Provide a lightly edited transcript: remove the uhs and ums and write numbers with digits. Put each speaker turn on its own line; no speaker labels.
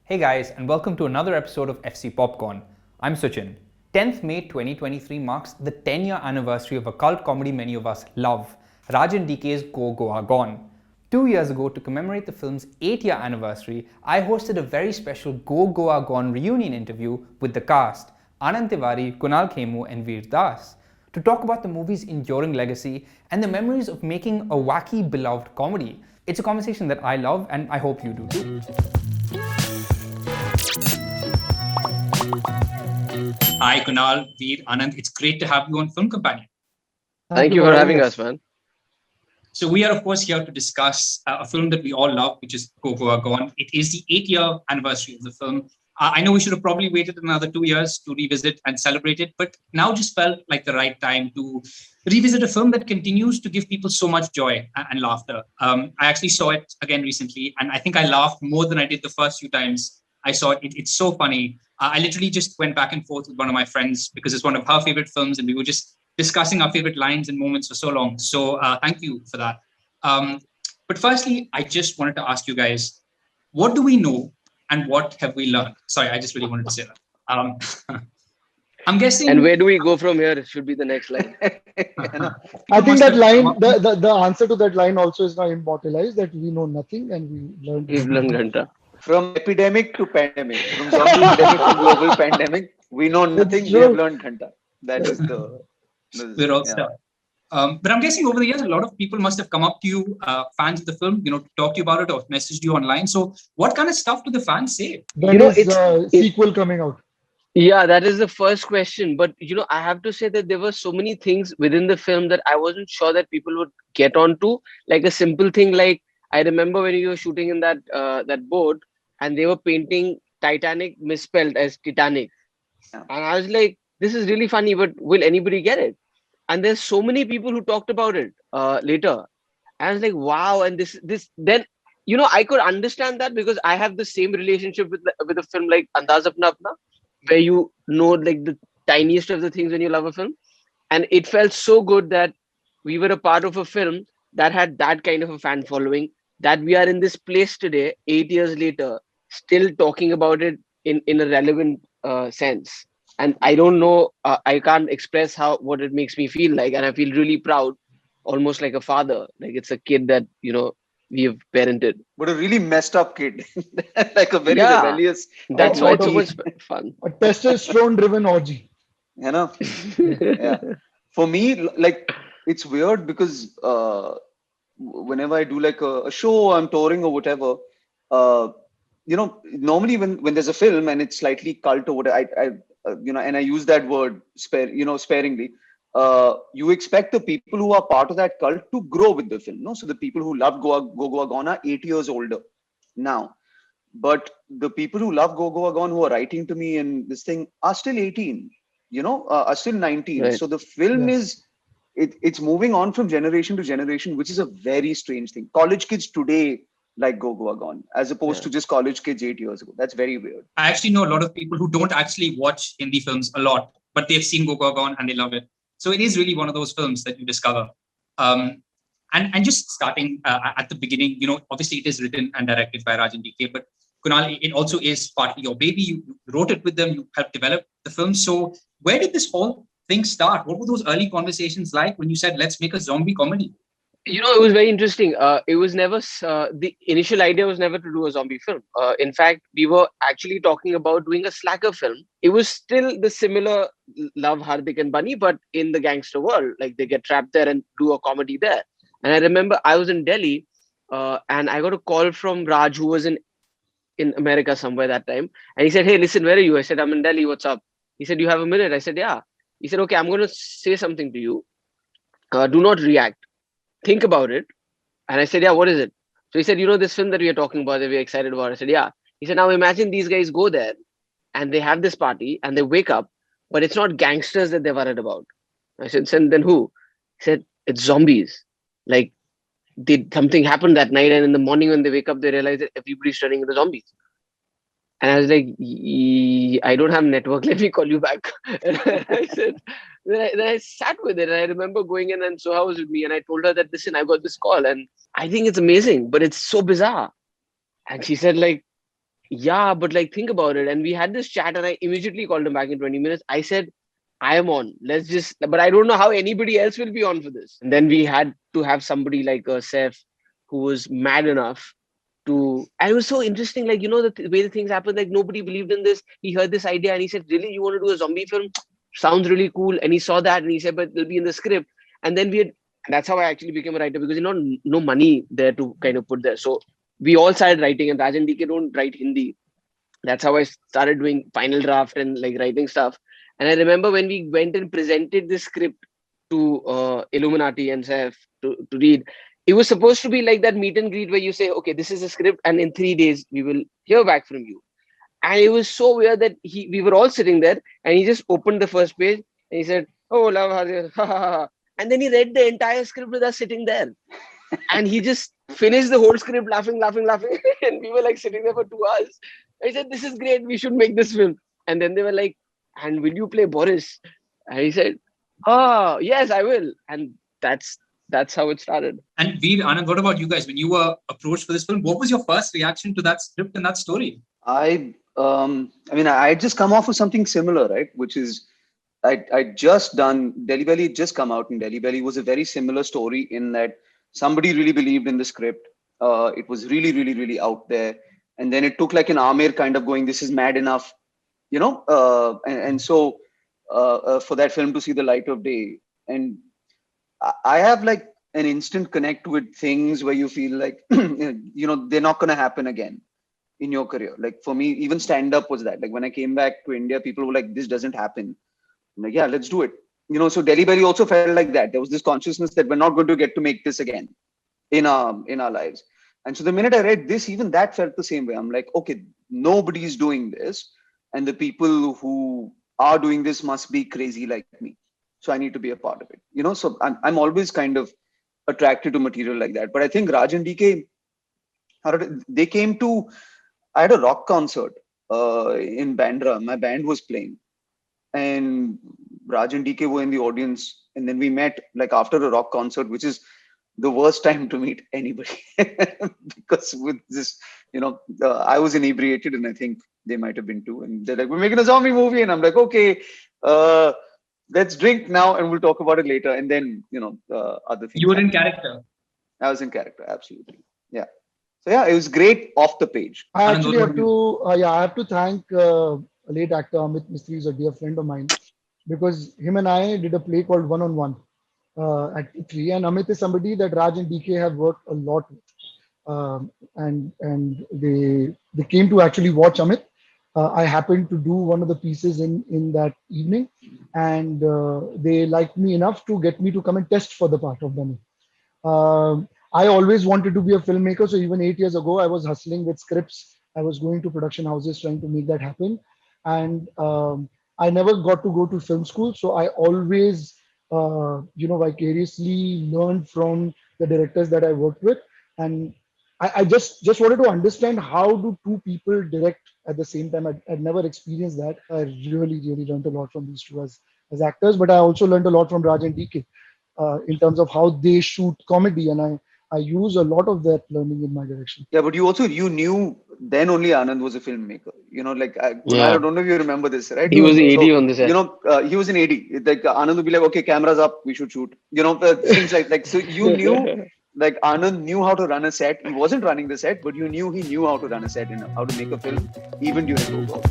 Hey guys, and welcome to another episode of FC PopCorn. I'm Suchin. 10th May 2023 marks the 10-year anniversary of a cult comedy many of us love, Raj and DK's Go Goa Gone. 2 years ago, to commemorate the film's 8-year anniversary, I hosted a very special Go Goa Gone reunion interview with the cast, Anand Tiwari, Kunal Kemmu, and Veer, to talk about the movie's enduring legacy and the memories of making a wacky, beloved comedy. It's a conversation that I love, and I hope you do too.
Hi, Kunal, Veer, Anand. It's great to have you on Film Companion.
Thank you for having us, man.
So we are, of course, here to discuss a film that we all love, which is Go Goa Gone. It is the 8-year anniversary of the film. I know we should have probably waited another 2 years to revisit and celebrate it, but now just felt like the right time to revisit a film that continues to give people so much joy and laughter. I actually saw it again recently, and I think I laughed more than I did the first few times I saw it. It's so funny. I literally just went back and forth with one of my friends because it's one of her favorite films, and we were just discussing our favorite lines and moments for so long. So thank you for that. But firstly, I just wanted to ask you guys, what do we know and what have we learned? Sorry, I just really wanted to say that. I'm guessing.
And where do we go from here? It should be the next line.
I think that line, the answer to that line also is now immortalized, that we know nothing and
We've learned Ghanta.
From epidemic to pandemic, from zombie epidemic to global pandemic, we know nothing. We have learned Ghanta. That is the.
We're all stuck. But I'm guessing over the years, a lot of people must have come up to you, fans of the film, to talk to you about it or messaged you online. So what kind of stuff do the fans say?
There is a sequel coming out.
Yeah, that is the first question. But, I have to say that there were so many things within the film that I wasn't sure that people would get onto. Like a simple thing like, I remember when you were shooting in that boat and they were painting Titanic misspelled as Titanic.
Yeah.
And I was like, this is really funny, but will anybody get it? And there's so many people who talked about it later. And I was like, wow. And this then, I could understand that because I have the same relationship with a film like Andaz Apna Apna, where you know like the tiniest of the things when you love a film. And it felt so good that we were a part of a film that had that kind of a fan following, that we are in this place today, 8 years later, still talking about it in a relevant sense. And I don't know, I can't express what it makes me feel like. And I feel really proud, almost like a father. Like it's a kid that, we have parented.
But a really messed up kid. Like a very rebellious.
That's why it's so much fun.
A testosterone-driven orgy.
Yeah. For me, like, it's weird because whenever I do like a show, I'm touring or whatever, normally when there's a film and it's slightly cult or whatever, and I use that word sparingly, you expect the people who are part of that cult to grow with the film. No, so the people who love Go Goa Gone are 8 years older now, but the people who love Go Goa Gone who are writing to me and this thing are still 18, are still 19.
Right.
So the film is. It's moving on from generation to generation, which is a very strange thing. College kids today like Go Goa Gone, as opposed to just college kids 8 years ago. That's very weird.
I actually know a lot of people who don't actually watch Hindi films a lot, but they've seen Go Goa Gone and they love it. So it is really one of those films that you discover. And just starting at the beginning, obviously it is written and directed by Raj and DK, but Kunal, it also is partly your baby. You wrote it with them, you helped develop the film. So where did this whole thing start? What were those early conversations like when you said, let's make a zombie comedy?
It was very interesting. It was never, the initial idea was never to do a zombie film. In fact, we were actually talking about doing a slacker film. It was still the similar Love, Hardik and Bunny, but in the gangster world, like they get trapped there and do a comedy there. And I remember I was in Delhi and I got a call from Raj, who was in America somewhere that time. And he said, hey, listen, where are you? I said, I'm in Delhi. What's up? He said, you have a minute? I said, yeah. He said, okay, I'm going to say something to you. Do not react. Think about it. And I said, yeah, what is it? So he said, this film that we are talking about, that we're excited about. I said, yeah. He said, now imagine these guys go there and they have this party and they wake up, but it's not gangsters that they're worried about. I said, then who? He said, it's zombies. Like something happened that night, and in the morning when they wake up, they realize that everybody's turning into zombies. And I was like, I don't have network. Let me call you back. And I said, then I sat with it. And I remember going in, and Soha was with me. And I told her that, listen, I got this call and I think it's amazing, but it's so bizarre. And she said, like, Yeah, but like think about it. And we had this chat and I immediately called him back in 20 minutes. I said, I am on. Let's just, but I don't know how anybody else will be on for this. And then we had to have somebody like Seth who was mad enough to, and it was so interesting. Like, the way the things happened, like nobody believed in this. He heard this idea and he said, really, you want to do a zombie film? Sounds really cool. And he saw that and he said, but it'll be in the script. And then and that's how I actually became a writer, because no money there to kind of put there. So we all started writing, and Raj and DK don't write Hindi. That's how I started doing final draft and like writing stuff. And I remember when we went and presented the script to Illuminati and Seth to read, it was supposed to be like that meet and greet where you say, okay, this is a script, and in 3 days we will hear back from you. And it was so weird that we were all sitting there, and he just opened the first page and he said, oh, love, ha, ha, ha. And then he read the entire script with us sitting there. And he just finished the whole script laughing. And we were like sitting there for 2 hours. I said, this is great. We should make this film. And then they were like, and will you play Boris? And he said, oh, yes, I will. And that's how it started.
And Veer, Anand, what about you guys? When you were approached for this film, what was your first reaction to that script and that story?
I had just come off of something similar, right? Which is, I just done Delhi Belly, just come out, and Delhi Belly was a very similar story in that somebody really believed in the script. It was really, really, really out there. And then it took like an Amir kind of going, this is mad enough, and so for that film to see the light of day. And I have like an instant connect with things where you feel like, they're not going to happen again in your career. Like for me, even stand-up was that. Like when I came back to India, people were like, this doesn't happen. I'm like, yeah, let's do it. So Delhi Belly also felt like that. There was this consciousness that we're not going to get to make this again in our lives. And so the minute I read this, even that felt the same way. I'm like, okay, nobody's doing this. And the people who are doing this must be crazy like me. So I need to be a part of it. So I'm always kind of attracted to material like that. But I think Raj and DK, they came to, I had a rock concert in Bandra. My band was playing. And Raj and DK were in the audience. And then we met like after a rock concert, which is the worst time to meet anybody. Because with this, I was inebriated and I think they might have been too. And they're like, we're making a zombie movie. And I'm like, okay, let's drink now and we'll talk about it later. And then, other things.
You were in character.
I was in character, absolutely. Yeah. So yeah, it was great off the page.
I actually have to thank late actor Amit Mistry, who's a dear friend of mine, because him and I did a play called One on One at T3, and Amit is somebody that Raj and DK have worked a lot with, and they came to actually watch Amit. I happened to do one of the pieces in that evening, and they liked me enough to get me to come and test for the part of Dummy. I always wanted to be a filmmaker, so even 8 years ago, I was hustling with scripts. I was going to production houses trying to make that happen, and I never got to go to film school. So I always, vicariously learned from the directors that I worked with, and I just wanted to understand how do two people direct at the same time. I'd never experienced that. I really learned a lot from these two as actors, but I also learned a lot from Raj and DK in terms of how they shoot comedy, and I use a lot of that learning in my direction.
Yeah, but you knew then only Anand was a filmmaker. I don't know if you remember this, right?
He was the AD on this.
He was an AD. Like Anand would be like, okay, cameras up, we should shoot. Things like so you knew, like Anand knew how to run a set. He wasn't running the set, but you knew he knew how to run a set and how to make a film, even during Go Goa.